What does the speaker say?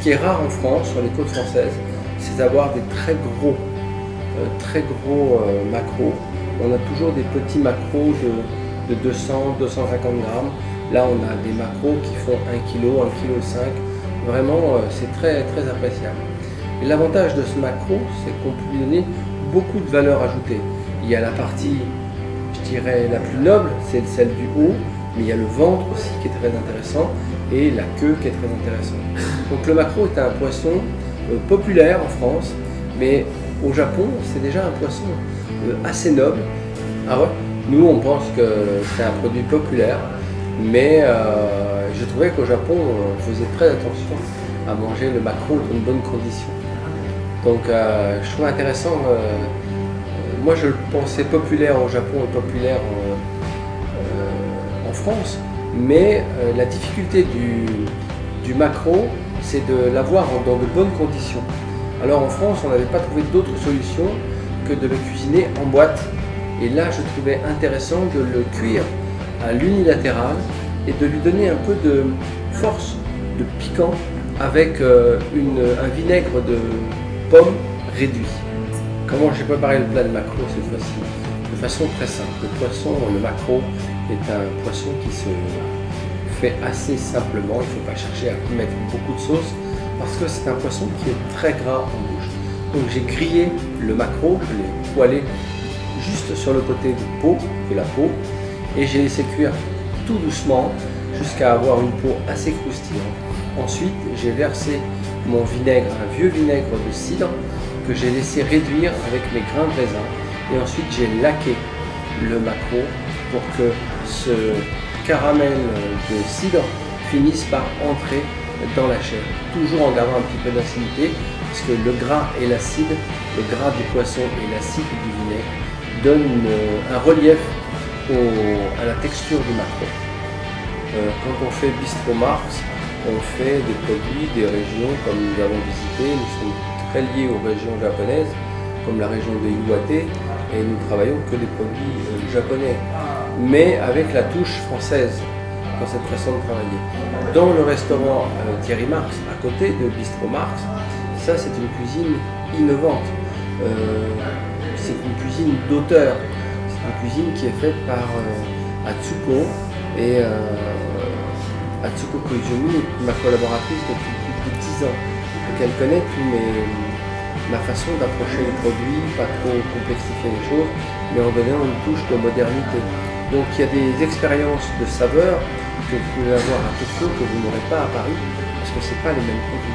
qui est rare en France, sur les côtes françaises, c'est d'avoir des très gros maquereaux. On a toujours des petits maquereaux de 200, 250 grammes. Là, on a des maquereaux qui font 1 kg, 1,5 kg. Vraiment, c'est très, très appréciable. Et l'avantage de ce maquereau, c'est qu'on peut lui donner beaucoup de valeur ajoutée. Il y a la partie, je dirais, la plus noble, c'est celle du haut, mais il y a le ventre aussi qui est très intéressant et la queue qui est très intéressante. Donc le maquereau est un poisson populaire en France, mais au Japon, c'est déjà un poisson assez noble. Ah ouais, nous, on pense que c'est un produit populaire, mais je trouvais qu'au Japon, on faisait très attention à manger le maquereau dans de bonnes conditions. Donc je trouve intéressant, moi je le pensais populaire au Japon et populaire en France, mais la difficulté du maquereau, c'est de l'avoir dans de bonnes conditions. Alors en France, on n'avait pas trouvé d'autre solution que de le cuisiner en boîte. Et là, je trouvais intéressant de le cuire à l'unilatéral et de lui donner un peu de force, de piquant, avec un vinaigre de pomme réduit. Comment j'ai préparé le plat de maquereau cette fois-ci? De façon très simple. Le maquereau est un poisson qui se fait assez simplement. Il ne faut pas chercher à mettre beaucoup de sauce parce que c'est un poisson qui est très gras en bouche. Donc j'ai grillé le maquereau, je l'ai poêlé juste sur le côté de la peau, et j'ai laissé cuire tout doucement jusqu'à avoir une peau assez croustillante. Ensuite, j'ai versé mon vinaigre, un vieux vinaigre de cidre que j'ai laissé réduire avec mes grains de raisin, et ensuite j'ai laqué le maquereau pour que ce caramel de cidre finisse par entrer dans la chair, toujours en gardant un petit peu d'acidité, parce que le gras et l'acide, le gras du poisson et l'acide du vinaigre donnent un relief à la texture du maquereau. Quand on fait Bistro Marx, on fait des produits des régions comme nous avons visité. Nous sommes très liés aux régions japonaises, comme la région de Iwate, et nous travaillons que des produits japonais, mais avec la touche française dans cette façon de travailler. Dans le restaurant Thierry Marx, à côté de Bistro Marx, ça c'est une cuisine innovante. C'est une cuisine d'auteur. C'est une cuisine qui est faite par Atsuko, et Atsuko Koizumi est ma collaboratrice depuis plus de 10 ans. Donc elle connaît ma façon d'approcher les produits, pas trop complexifier les choses, mais en donnant une touche de modernité. Donc il y a des expériences de saveurs que vous pouvez avoir à Tokyo que vous n'aurez pas à Paris, parce que ce n'est pas les mêmes produits.